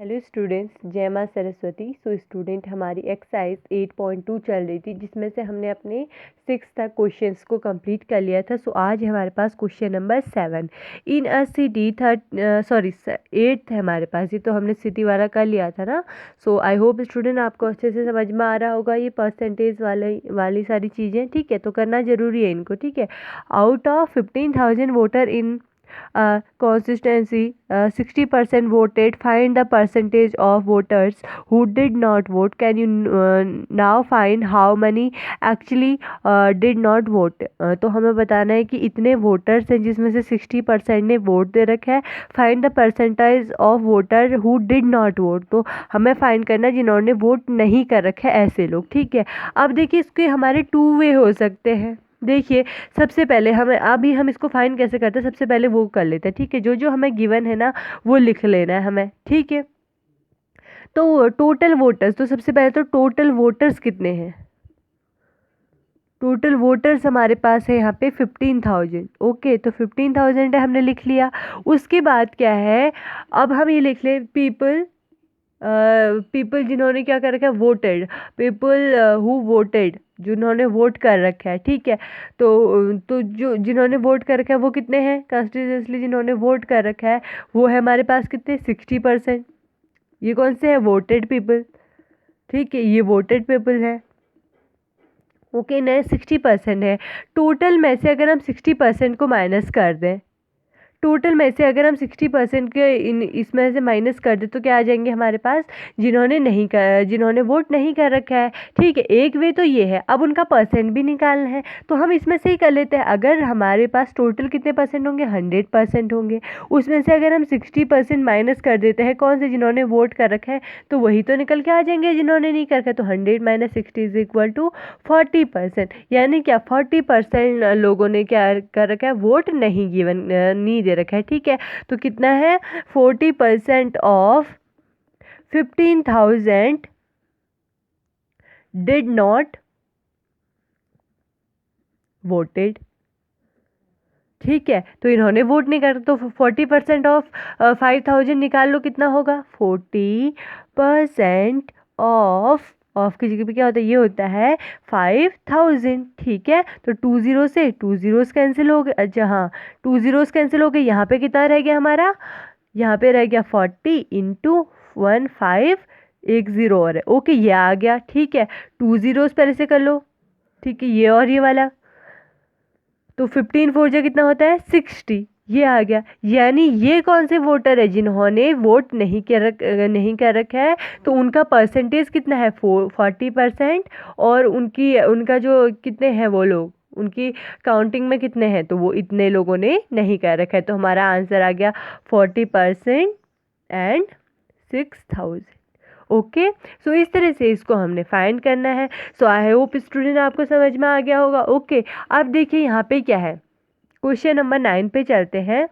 Hello students, जय माँ Saraswati. Student हमारी एक्सरसाइज 8.2 चल रही थी, जिसमें से हमने अपने 6 तक क्वेश्चंस को कंप्लीट कर लिया था। आज हमारे पास question number 7 in a city 8 है हमारे पास। ये तो हमने सिटी वाला कर लिया था ना। आई होप स्टूडेंट आपको अच्छे से समझ में आ रहा होगा ये परसेंटेज वाली सारी चीज़ें। ठीक है, तो करना ज़रूरी है इनको। ठीक है, out of 15,000 voter in consistency 60% voted. Find the percentage of voters who did not vote. Can you now find how many actually did not vote? तो हमें बताना है कि इतने वोटर्स हैं जिसमें से 60% ने वोट दे रखा है। Find the percentage of voter who did not vote. तो हमें फाइंड करना है जिन्होंने वोट नहीं कर रखा है, ऐसे लोग। ठीक है, अब देखिए इसके हमारे 2 वे हो सकते हैं। देखिए सबसे पहले हम इसको फाइंड कैसे करते हैं, सबसे पहले वो कर लेते हैं। ठीक है, जो जो हमें गिवन है ना वो लिख लेना है हमें। ठीक है, तो टोटल वोटर्स, तो सबसे पहले तो टोटल वोटर्स कितने हैं। टोटल वोटर्स हमारे पास है यहाँ पे 15,000। ओके, तो 15,000 है, हमने लिख लिया। उसके बाद क्या है, अब हम ये लिख ले पीपल जिन्होंने क्या कर रखा है, वोटेड। पीपल हु वोटेड, जिन्होंने वोट कर रखा है। ठीक है, तो जो जिन्होंने वोट कर रखा है वो कितने हैं, कंस्टिट्यूएंटली जिन्होंने वोट कर रखा है वो है हमारे पास कितने, 60%। ये कौन से है, वोटेड पीपल। ठीक है, ये वोटेड पीपल है। ओके, नए 60% है। टोटल में से अगर हम 60% को माइनस कर दें, टोटल में से अगर हम 60% के इसमें से माइनस कर दे तो क्या आ जाएंगे हमारे पास, जिन्होंने वोट नहीं कर रखा है। ठीक है, एक वे तो ये है। अब उनका परसेंट भी निकालना है, तो हम इसमें से ही कर लेते हैं। अगर हमारे पास टोटल कितने परसेंट होंगे, 100% होंगे। उसमें से अगर हम 60% माइनस कर देते हैं, कौन से, जिन्होंने वोट कर रखा है, तो वही तो निकल के आ जाएंगे जिन्होंने नहीं कर रखा है। तो 100 - 60 = 40%। यानी क्या, 40% लोगों ने क्या कर रखा है, वोट नहीं दे रखा है। ठीक है, तो कितना है, 40% ऑफ 15,000 डिड नॉट वोटेड। ठीक है, तो इन्होंने वोट नहीं कर, तो 40% ऑफ 5,000 निकाल लो, कितना होगा, 40% ऑफ की जगह पे क्या होता है, ये होता है 5,000। ठीक है, तो 20 से 20 कैंसिल हो गए। अच्छा हाँ, 20 कैंसिल हो गए। यहाँ पे कितना रह गया हमारा, यहाँ पे रह गया 40 × 1510 और है। ओके, ये आ गया। ठीक है, 2 zeros पहले से कर लो। ठीक है, ये और ये वाला, तो 15 4 जा कितना होता है, 60। ये आ गया। यानी ये कौन से वोटर है, जिन्होंने वोट नहीं कर रखा है, तो उनका परसेंटेज कितना है, 40%। और उनका जो कितने हैं वो लोग, उनकी काउंटिंग में कितने हैं, तो वो इतने लोगों ने नहीं कर रखा है। तो हमारा आंसर आ गया 40% एंड 6,000। ओके, इस तरह से इसको हमने फाइंड करना है। आई होप स्टूडेंट आपको समझ में आ गया होगा। ओके, अब देखिए यहाँ पे क्या है, क्वेश्चन नंबर 9 पे चलते हैं।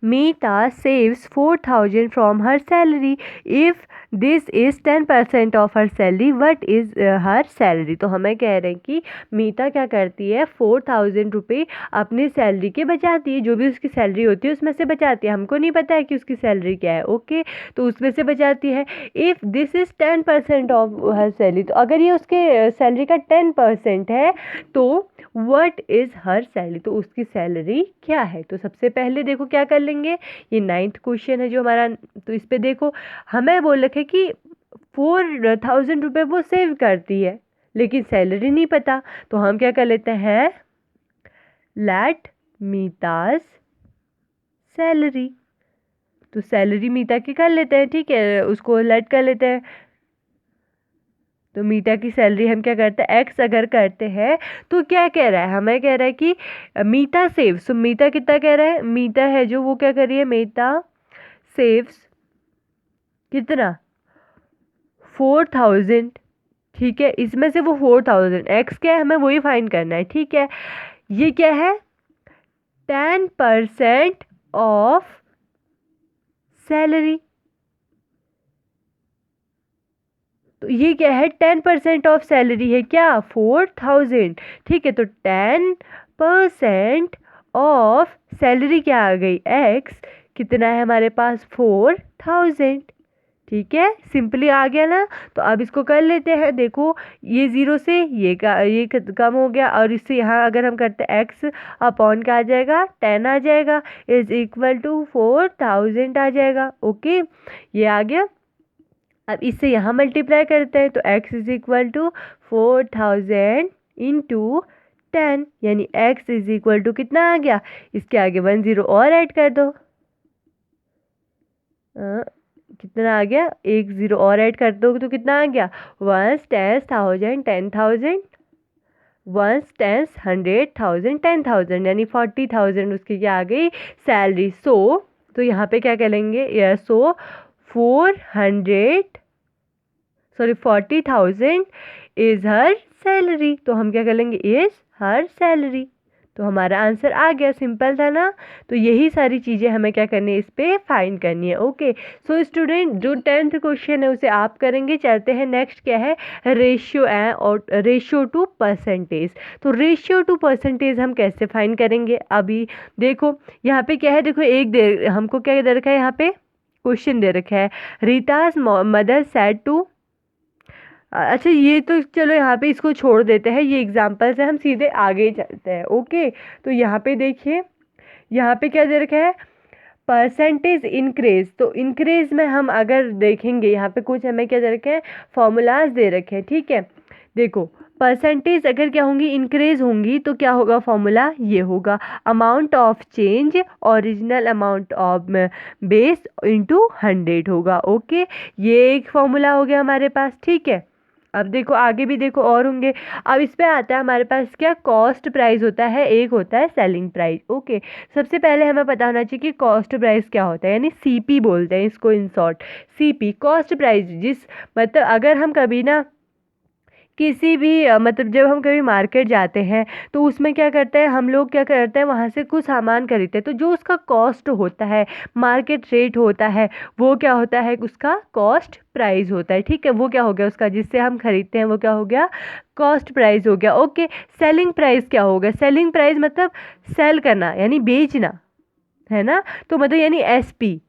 Meeta saves 4,000 from her salary. If this is 10% of her salary, what is her salary? तो हमें कह रहे हैं कि मीता क्या करती है, 4,000 रुपये अपनी सैलरी के बचाती है। जो भी उसकी सैलरी होती है उसमें से बचाती है। हमको नहीं पता है कि उसकी सैलरी क्या है। ओके, तो उसमें से बचाती है। If this is 10% of her salary, तो अगर ये उसके सैलरी का 10% है तो व्हाट इज़ हर सैलरी, तो उसकी सैलरी क्या है। तो सबसे पहले देखो क्या कर लेंगे, ये 9th क्वेश्चन है जो हमारा। तो इस पे देखो, हमें बोल रखे कि 4,000 रुपये वो सेव करती है, लेकिन सैलरी नहीं पता। तो हम क्या कर लेते हैं, लेट मीताज सैलरी। तो सैलरी मीता की कर लेते हैं। ठीक है, उसको लेट कर लेते हैं। तो मीता की सैलरी हम क्या करते हैं, एक्स अगर करते हैं तो क्या कह रहा है, हमें कह रहा है कि मीता सेव्स। मीता कितना कह रहा है, मीता है जो वो क्या कर रही है, मीता सेव्स कितना, 4,000। ठीक है, इसमें से वो 4,000, एक्स क्या है हमें वही फाइंड करना है। ठीक है, ये क्या है, 10% ऑफ सैलरी। तो ये क्या है, 10% ऑफ सैलरी है क्या, 4,000। ठीक है, तो 10% ऑफ सैलरी क्या आ गई, एक्स, कितना है हमारे पास, 4,000। ठीक है, सिंपली आ गया ना। तो अब इसको कर लेते हैं। देखो ये 0 से ये कम हो गया, और इससे यहाँ अगर हम करते हैं x अपॉन क्या आ जाएगा, 10 आ जाएगा, इज इक्वल टू 4000 आ जाएगा। ओके, ये आ गया। अब इससे यहाँ मल्टीप्लाई करते हैं, तो x is equal to 4000 into 10, यानी x इज इक्वल टू कितना आ गया, इसके आगे 1 0 और ऐड कर दो। कितना आ गया, 1 0 और ऐड कर दो तो कितना आ गया, 1 10,000 10,000, 1 10 100,000 10,000, यानी 40,000 उसकी क्या आ गई, सैलरी। तो यहाँ पे क्या करेंगे, 40,000 इज हर सैलरी, तो हम क्या करेंगे, इज हर सैलरी। तो हमारा आंसर आ गया, सिंपल था ना। तो यही सारी चीज़ें हमें क्या करनी है, इस पे फाइंड करनी है। ओके, सो स्टूडेंट जो 10th क्वेश्चन है उसे आप करेंगे। चलते हैं नेक्स्ट, क्या है, रेशियो टू परसेंटेज। तो रेशियो टू परसेंटेज हम कैसे फाइंड करेंगे, अभी देखो यहाँ पे क्या है, देखो हमको क्या दे रखा है, यहाँ पे क्वेश्चन दे रखा है, रीताज मदर सेड टू। अच्छा ये तो चलो यहाँ पे इसको छोड़ देते हैं, ये एग्जाम्पल से हम सीधे आगे चलते हैं। ओके, तो यहाँ पे देखिए, यहाँ पे क्या दे रखा है, परसेंटेज इंक्रीज। तो इंक्रीज में हम अगर देखेंगे, यहाँ पे कुछ हमें क्या दे रखे हैं, फॉर्मूलाज दे रखे हैं। ठीक है, देखो परसेंटेज अगर क्या होंगी, इंक्रीज होंगी, तो क्या होगा, फॉर्मूला ये होगा, amount of change original amount of base into 100 होगा। ओके, ये एक फॉर्मूला हो गया हमारे पास। ठीक है, अब देखो आगे भी देखो और होंगे। अब इस पे आता है हमारे पास क्या, कॉस्ट प्राइस होता है, एक होता है सेलिंग प्राइस। ओके, सबसे पहले हमें पता होना चाहिए कि कॉस्ट प्राइस क्या होता है, यानी सीपी बोलते हैं इसको in short. CP cost price, जिस मतलब अगर हम कभी ना किसी भी मतलब जब हम कभी मार्केट जाते हैं तो उसमें क्या करते हैं हम लोग, क्या करते हैं वहाँ से कुछ सामान खरीदते हैं, तो जो उसका कॉस्ट होता है, मार्केट रेट होता है, वो क्या होता है, उसका कॉस्ट प्राइस होता है। ठीक है, वो क्या हो गया उसका, जिससे हम खरीदते हैं, वो क्या हो गया, कॉस्ट प्राइस हो गया। ओके, सेलिंग प्राइस क्या होगा, सेलिंग प्राइस मतलब सेल करना यानी बेचना, है ना। तो मतलब यानी एसपी,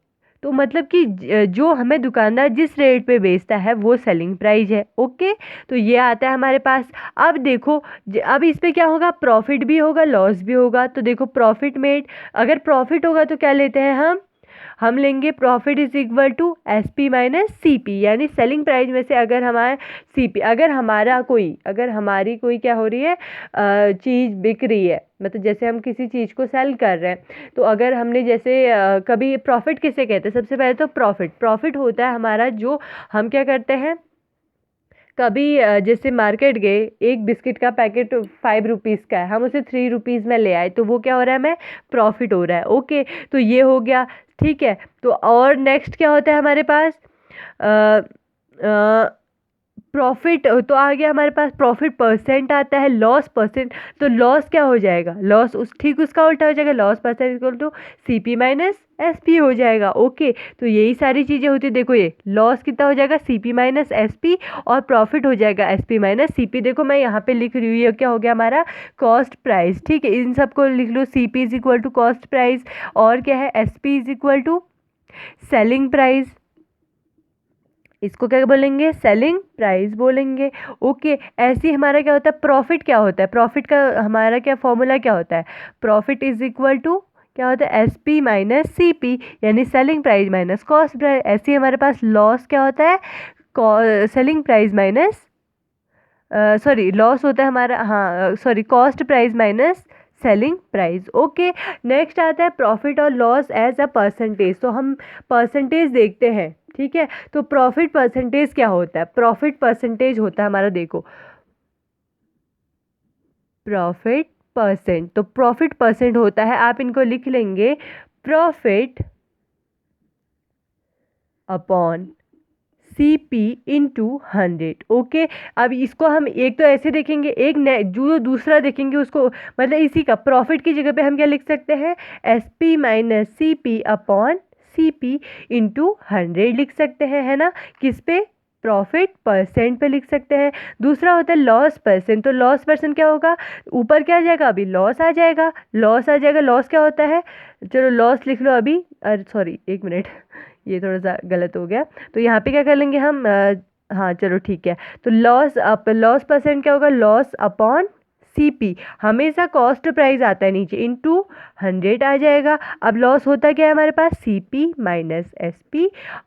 तो मतलब कि जो हमें दुकानदार जिस रेट पे बेचता है वो सेलिंग प्राइस है। ओके, तो ये आता है हमारे पास। अब देखो अब इस पे क्या होगा, प्रॉफिट भी होगा लॉस भी होगा। तो देखो प्रॉफिट मेड, अगर प्रॉफिट होगा तो क्या लेते हैं हम लेंगे profit is equal to S P minus C P, यानी सेलिंग प्राइस में से अगर हमारा सी पी, अगर हमारी कोई क्या हो रही है, चीज़ बिक रही है, मतलब जैसे हम किसी चीज़ को सेल कर रहे हैं, तो अगर हमने जैसे कभी प्रॉफिट किसे कहते हैं, सबसे पहले तो प्रॉफिट होता है हमारा, जो हम क्या करते हैं, कभी जैसे मार्केट गए, एक बिस्किट का पैकेट 5 रुपीज़ का है, हम उसे 3 रुपीज़ में ले आए, तो वो क्या हो रहा है, हमें प्रॉफिट हो रहा है। ओके, तो ये हो गया। ठीक है, तो और नेक्स्ट क्या होता है हमारे पास, प्रॉफिट तो आ गया हमारे पास, प्रॉफिट परसेंट आता है, लॉस परसेंट, तो लॉस क्या हो जाएगा, लॉस उसका उल्टा हो जाएगा, loss percent equal to C P minus S P हो जाएगा। ओके, तो यही सारी चीज़ें होती है। देखो ये लॉस कितना हो जाएगा, C P minus S P, और प्रॉफिट हो जाएगा S P minus C P. देखो मैं यहाँ पे लिख रही हूँ, ये क्या हो गया हमारा, कॉस्ट प्राइस। ठीक है, इन सबको लिख लो, C P is equal to cost price, और क्या है, S P is equal to selling price, इसको क्या बोलेंगे, सेलिंग प्राइस बोलेंगे। ओके, ऐसे ही हमारा क्या होता है, प्रॉफिट क्या होता है, प्रॉफिट का हमारा क्या फॉर्मूला क्या होता है, प्रॉफिट इज इक्वल टू क्या होता है, S P minus C P, यानी selling price minus cost price. ऐसे ही हमारे पास लॉस क्या होता है, selling price minus sorry loss होता है हमारा, हाँ sorry cost price minus selling price. Okay, next आता है प्रॉफिट और लॉस एज अ परसेंटेज। तो हम परसेंटेज देखते हैं। ठीक है, तो प्रॉफिट परसेंटेज क्या होता है, प्रॉफिट परसेंटेज होता है हमारा, देखो प्रॉफिट परसेंट, तो प्रॉफिट परसेंट होता है, आप इनको लिख लेंगे, profit upon C P into 100। Okay, अब इसको हम एक तो ऐसे देखेंगे, एक जो दूसरा देखेंगे उसको, मतलब इसी का प्रॉफिट की जगह पे हम क्या लिख सकते हैं, S P minus C P upon C P into 100 लिख सकते हैं, है ना। किस पे, प्रॉफिट परसेंट पे लिख सकते हैं। दूसरा होता है लॉस परसेंट, तो लॉस परसेंट क्या होगा, ऊपर क्या आ जाएगा, अभी लॉस आ जाएगा, लॉस क्या होता है, चलो लॉस लिख लो अभी, अरे सॉरी एक मिनट, ये थोड़ा सा गलत हो गया। तो यहाँ पे क्या कर लेंगे हम, हाँ चलो ठीक है। तो लॉस परसेंट क्या होगा, लॉस अपॉन CP, हमेशा कॉस्ट प्राइस आता है नीचे, इनटू 100 आ जाएगा। अब लॉस होता क्या है हमारे पास, CP minus SP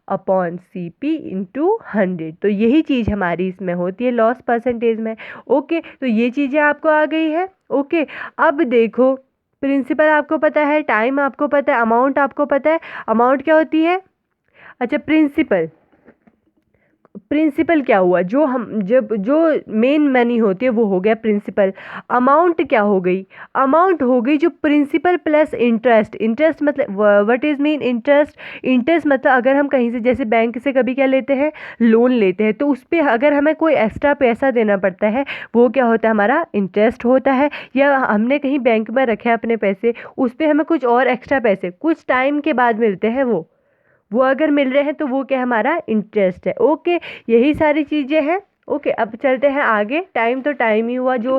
upon CP into 100। तो यही चीज़ हमारी इसमें होती है लॉस परसेंटेज में। ओके, तो ये चीज़ें आपको आ गई है। ओके, अब देखो प्रिंसिपल आपको पता है, टाइम आपको पता है, अमाउंट आपको पता है। अमाउंट क्या होती है, अच्छा प्रिंसिपल क्या हुआ, जो हम जब जो मेन मनी होती है वो हो गया प्रिंसिपल। अमाउंट क्या हो गई, अमाउंट हो गई जो प्रिंसिपल प्लस इंटरेस्ट। इंटरेस्ट मतलब what is mean interest, interest मतलब अगर हम कहीं से जैसे बैंक से कभी क्या लेते हैं, लोन लेते हैं, तो उस पर अगर हमें कोई एक्स्ट्रा पैसा देना पड़ता है वो क्या होता है, हमारा इंटरेस्ट होता है। या हमने कहीं बैंक में रखे अपने पैसे, उस पर हमें कुछ और एक्स्ट्रा पैसे कुछ टाइम के बाद मिलते हैं, वो अगर मिल रहे हैं तो वो क्या हमारा इंटरेस्ट है। ओके, यही सारी चीज़ें हैं। ओके, अब चलते हैं आगे। टाइम तो टाइम ही हुआ जो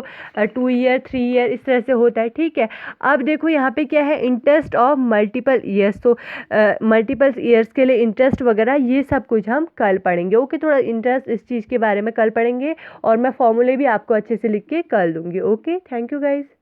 2 ईयर 3 ईयर इस तरह से होता है, ठीक है। अब देखो यहाँ पे क्या है, इंटरेस्ट ऑफ मल्टीपल ईयर्स। तो मल्टीपल ईयर्स के लिए इंटरेस्ट वगैरह ये सब कुछ हम कल पढ़ेंगे। ओके, थोड़ा इंटरेस्ट इस चीज़ के बारे में कल पढ़ेंगे और मैं फॉर्मूले भी आपको अच्छे से लिख के कल दूंगी। Okay, thank you guys.